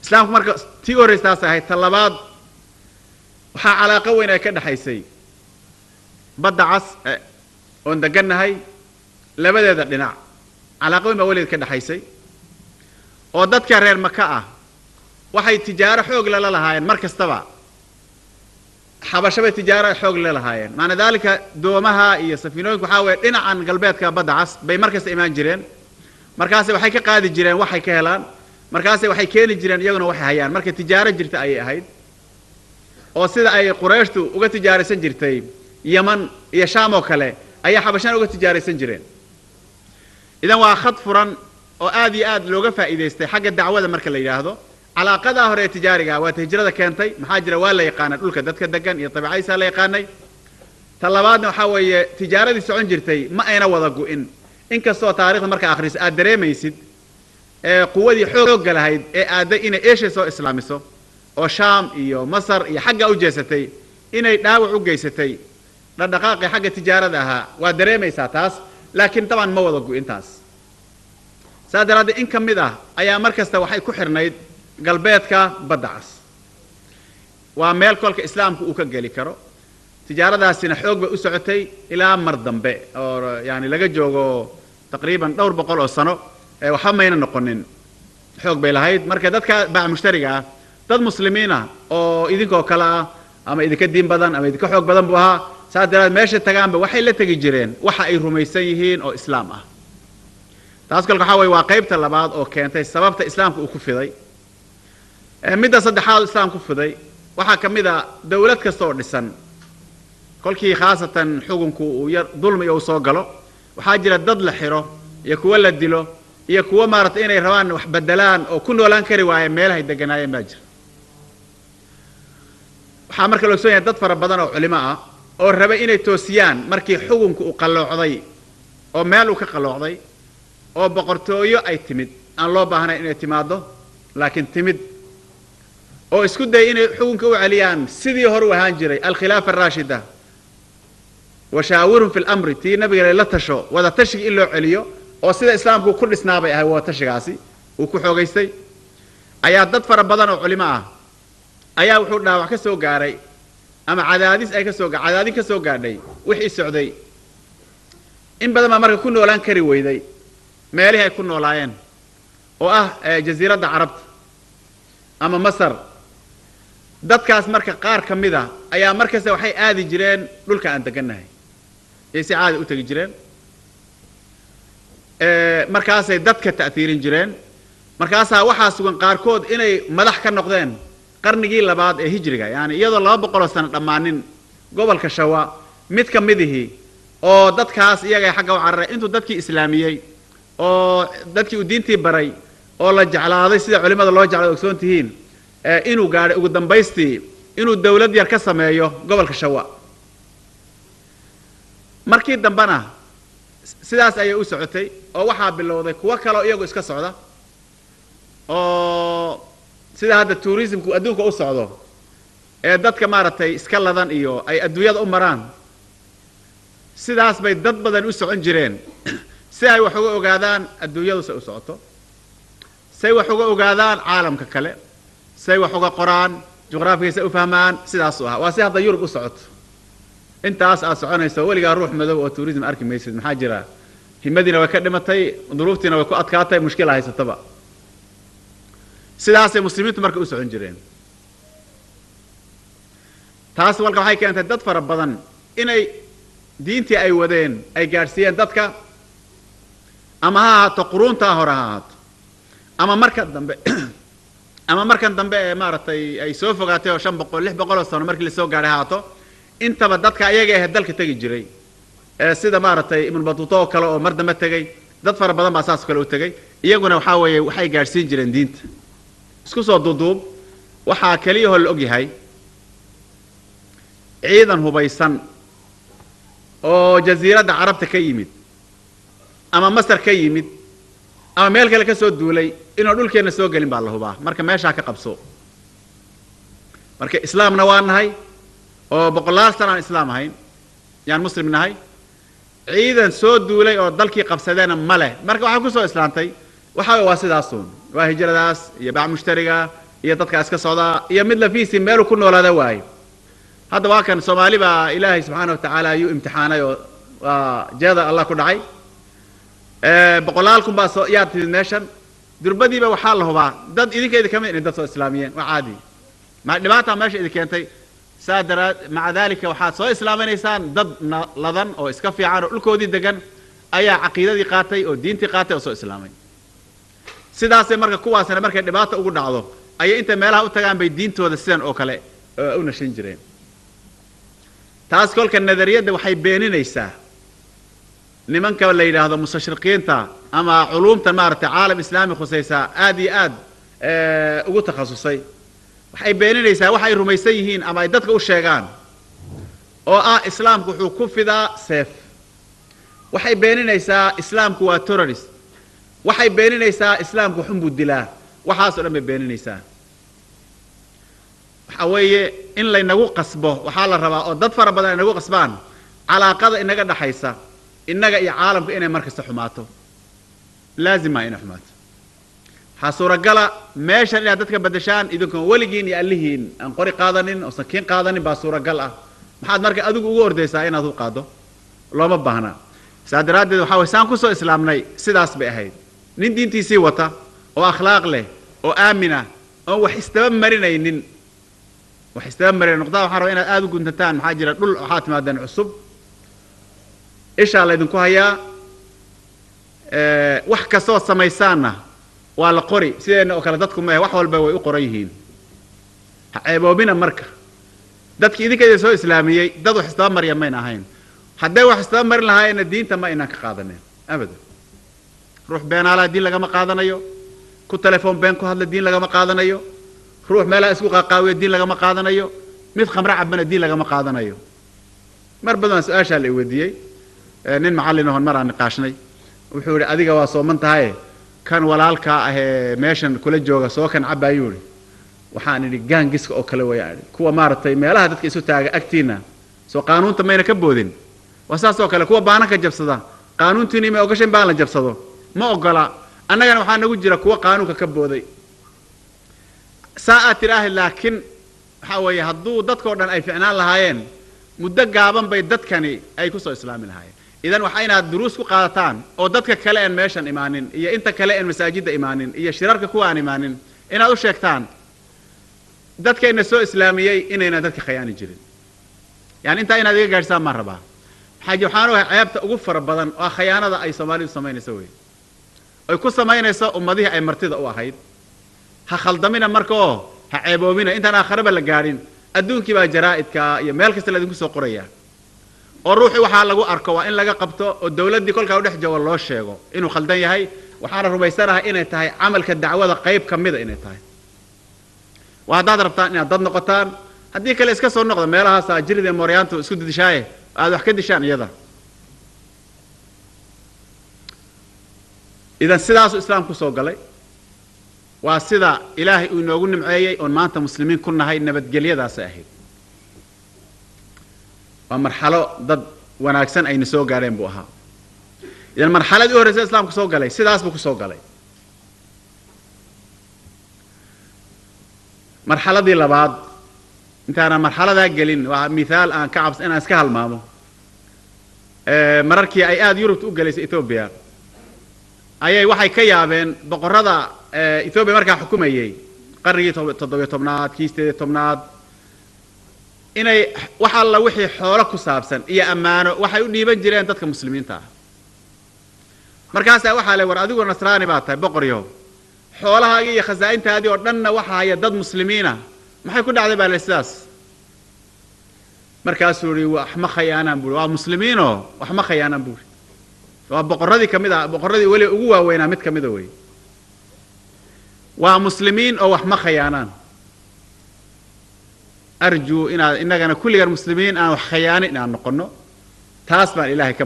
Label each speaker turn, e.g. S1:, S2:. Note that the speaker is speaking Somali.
S1: إسلام مركز تيوري استاسا هاي طلبات وحا علاقة وين كده حيسي بدأ عص وندقنا هاي لبدا دنا علاقة وين بولد كده حيسي ودت كرير مكة waxay tijaaro xoog la lahaayeen mar kastaba xabashada tijaaro xoog la lahaayeen maana dalka doomaha iyo safiinooyinku waxa way dhinacan galbeedka badda cas bay markaas imaan jireen markaas waxay ka qaadi jireen waxay ka helaan markaas waxay keeni jireen iyaguna waxay hayaan marka tijaaro jirta ay ahayd oo sida ay Qurayshtu uga tijaaraysan jirtay Yaman iyo Shaam oo kale ay xabashan uga tijaaraysan jireen idan waa khad furan oo aad looga faa'iideystay xagga dacwada marka la yiraahdo علاقة هوري تجارية وتهجرة كانتي محاجرة ولا يقانا دولك دتك دقن iyo طبيعيسا la yaqaanay talabaadna waxa weeye tijaaradii socon jirtay ma ayna wada go'in inkastoo taariikhda marka akhris aad dareemaysid quwadii xoog lahayd ee aaday inay eeshay soo islaamiso oo Shaam iyo Masar iyo xagga u jeesatay inay dhaawac u geysatay dhaqdhaqaaqi xagga tijaarada ahaa waa dareemaysaa taas laakiin taban ma wada go'in taas saadaraad in kamid ah ayaa markasta waxay ku xirnayd galbeedka badda cas waa meel kolka islaamku uu ka gali karo tijaaradaasina xoog bay u socotay ilaa mar dambe oo yaani laga joogo taqriiban dhowr boqol oo sano waxa mayna noqonin xoog bay lahayd marka dadka baa mushtariga dad muslimiin ah oo idinkoo kala ama idinka diin badan ama idinka xoog badan buu ahaa saadaraad meesha tagaanba waxay la tagi jireen waxa ay rumaysan yihiin oo islaam ah taas kolka waxa way waa qaybta labaad oo keentay sababta islaamku uu ku fiday midda saddexaad islaamku fiday waxa kamid ah dawlad kasta oo dhisan kolkii khaasatan xukunku uu yar dulmi oo soo galo waxa jira dad la xiro iyo kuwa la dilo iyo kuwa maartay inay rabaan wax bedelaan oo ku noolaan kari waayeen meelaha deganaayeen ma jira waxa marka loo soo yahay dad fara badan oo culimo ah oo raba inay toosiyaan markii xukunku uu qaloocday oo meel uu ka qaloocday oo boqortooyo ay timid aan loo baahnayn inay timaado laakiin timid oo isku day inay xukunka u celiyaan sidii hore u ahaan jiray al-khilaafa ar-rashida وشاورهم في الأمر تي نبي لا تشو وذا تشي إلا عليو أو سيد الإسلام كو كل سنابي هو تشيغاسي وكو حوغيستي أيا دد فربضان علماء أيا وحورنا وحكسو غاري أما عداديس أي كسو عدادي كسو غاري وحي السعودي إن بدل ما مرة كنو لان كري ويدي ماليها يكونوا لاين جزيرة عربت أما مصر dadkaas marka qaar kamida ayaa markaas waxay aadi jireen dhulka aan deganahay ee si caadi u tagi jireen markaas ay dadka taasiirin jireen markaas waxa sugan qaar kood inay madax ka noqdeen qarnigii labaad ee hijriga yaani iyadoo 200 sano dhamaanin gobolka Shawa mid kamidihi oo dadkaas iyaga xagga u cararay intuu dadkii islaamiyay oo dadkii u diintii baray oo la jeclaaday sida culimada loo jeclaaday ogsoontihiin inuu gaaray ugu dambaystii inuu dawlad yar ka sameeyo gobolka Shawa markii dambana sidaas ayay u socotay oo waxa bilowday kuwa kale oo iyagu iska socda oo sida hadda tourismku adduunka u socdo ee dadka maartay iska ladan iyo ay adduunyada u maraan sidaas bay dad badan u socon jireen si ay wax uga ogaadaan adduunyadu u socoto si ay wax uga ogaadaan caalamka kale سي وحوق قرآن جغرافيا سأفهمان سيداس واسي هذا يورب أسعد أنت أسعنا يسوي لي أروح مذوب وتوريزم أركي ميسد محاجرة في مدينة وكلمتي ظروفتنا وكأت كاتي مشكلة هاي ستبع سيداس المسلمين تمرك أسعد جرين تاس والله هاي كانت تدفع ربضان إني دينتي أي ودين أي جارسيان دتك أما ها تقرون تاهرات أما مركز دنب أما مركان دنبه مارتي أي سوف قاتي أو شن بقول لح بقول صار مركل السوق على هاتو أنت بدك أيجي هدلك تجي جري سيدا مارتي من بطوطة كلا أو مرد ما تجي ضد فر بدن بأساس كلا وتجي يجونا وحاول وحي جالسين جرين دينت سكوسو ضدوب وحاكليه الأوجي هاي عيدا هو بيسن أو جزيرة عرب تكيمد أما مصر كيمد أما مالك لك سود دولي إنه دول كنا سوق قلنا بالله باه مركا ما شاك قبصو مركا إسلام نوان هاي أو بقول سنة إسلام هاي يعني مسلم هاي عيدا سود دولي أو ضل كي قبصدنا مله مركا وحكوا سو إسلام تي وحاول واسد أصون وهجرة داس يباع مشتركة iyo dadka iska socda iyo mid la fiisi meel ku noolaada waay hadda waa kan Soomaali baa Ilaahay subhanahu wa ta'ala ayuu imtixaanayo jeeda Allah ku dhacay boqolaalkum baa soo yaatid meeshan durbadiiba waxa la hubaa dad idinkeeda kamid in dad soo islaamiyeen waa caadi ma dhibaata meesha idin keentay saadara maca dalika waxa soo islaamaynaysan dad ladan oo iska fiican oo dhulkoodii degan ayaa aqeedadii qaatay oo diintii qaatay oo soo islaamay sidaas marka kuwaasna markay dhibaato ugu dhacdo ay inta meelaha u tagaan bay diintooda sidan oo kale u nashin jireen taas kolka nadariyada waxay beeninaysaa nimanka la yiraahdo mustashriqiinta ama culumta maarta caalam islaami khusaysa aad iyo aad ugu takhasusay waxay beeninaysaa waxay rumaysan yihiin ama ay dadka u sheegaan oo islaamku wuxuu ku fidaa seef waxay beeninaysaa islaamku waa terrorist waxay beeninaysaa islaamku xumbu dilaa waxaas oo dhan bay beeninaysaa waxa weeye in la inagu qasbo waxa la rabaa oo dad fara badan inagu qasbaan calaaqada inaga dhaxaysa inaga iyo caalamka inay markasta xumaato laazima inay xumaato حصورة قلا ماشى اللي هدتك بدشان إذا كان ولجين يألهين أن قري قادنين أو سكين قادنين بصورة قلا ما حد مركز أدوك وورد ساين أدوك قادو الله ما بهنا سادرات وحاول سانكوسو إسلامنا سداس بأهيد نين تيسي وتا وأخلاق له وآمنة أو وحستمر مرينا وحستمر نقطة وحروينا أدوك كنت تان حاجرة كل حات مادن عصب إيش الله يدنكو هيا وحكا صوت سميسانا وعلى قري سيدنا وكالدتكم ما وحول بوي قريهين عيبوبنا مركه دتك إذا كده سو إسلامية دتو حستام مريم ما ينهين حدا وحستام مريم لهاين الدين تما إنك قادنين أبدا روح بين على الدين لقى ما قادنيو كل تلفون بينكم هذا الدين لقى ما قادنيو روح ملا اسوق قاوي الدين لقى ما قادنيو مثل خمر عب من الدين لقى ما قادنيو مر بدنا سؤال اللي وديي نين معلن هون مرة نقاشني وحوري أديك واصومنت هاي كان ولالك ماشن كل جوجا سو كان عبايوري waxaan idhi gaangiska oo kale weeyaan kuwa maartay meelaha dadka isu taaga agtiina soo qaanuunta ma ka boodin wasaas oo kale kuwa baana ka jabsada qaanuuntiina ma ogashan baan la jabsado ma ogola annagana waxaan nagu jira kuwa qaanuunka ka booday saa'at ilaahi laakiin waxa weeye hadduu dadka oo dhan ay ficnaan lahaayeen muddo gaaban bay dadkani ay ku soo islaami lahaayeen idan waxa inaad duruus ku qaadataan oo dadka kale aan meeshan imaanin iyo inta kale aan masaajida imaanin iyo shirarka kuwa aan imaanin inaad u sheegtaan dadka in soo islaamiyay inayna dadka khiyaani jirin yani inta inaad iga gaarsan ma raba xaji waxaan oo ceebta ugu fara badan oo khiyaanada ay Soomaalidu sameynayso way ay ku sameynayso ummadihi ay martida u ahayd ha khaldamina markoo ha ceeboobina intaan aakhiraba la gaarin adduunkii baa jaraa'idka iyo meel kasta la idinku soo qoraya oo ruuxi waxa lagu arko waa in laga qabto oo dawladii kolka u dhex joogo loo sheego inuu khaldan yahay waxaan rumaysanahay inay tahay amalka dacwada qayb kamid inay tahay وهذا ربطان إن ضد نقطان هديك اللي إسكسر النقطة مالها ساجري موريانتو سود دشاية هذا حكي دشان يدا إذا سيدا الإسلام كسو قلي وسيدا إلهي ونقول معي أن ما أنت مسلمين كنا هاي النبت قليه ذا ساهي ومرحلة ضد وناكسن أي نسو قارين بوها إذا المرحلة دي هو رسول الإسلام كسو قلي سيدا أسبو كسو قلي مرحلة دي لبعض انت انا مرحلة دا قلين ومثال ان كعبس انا اسكهل مامو مراركي اي اد يوروب تقليس اثيوبيا اي waxay ka yaabeen boqorada Ethiopia markaa xukumayay qarnigii 17aad kiistee 10aad inay waxa la wixii xoolo ku saabsan iyo amaano waxay u dhiiban jireen dadka muslimiinta markaas waxa la war adigu nasraani baa tahay boqoryo xoolaha iyo khasaa'intaadii oo dhanna waxa ay dad muslimiina maxay ku dhacday baa leesaas markaas uu wax ma khayaanan buu waa muslimiino wax ma khayaanan buu waa boqoradii kamida boqoradii wali ugu waaweynaa mid kamida way waa muslimiin oo wax ma khayaanan arju inagana kulligan muslimiin aan wax khayaanin aan noqono taas baan ilaahay ka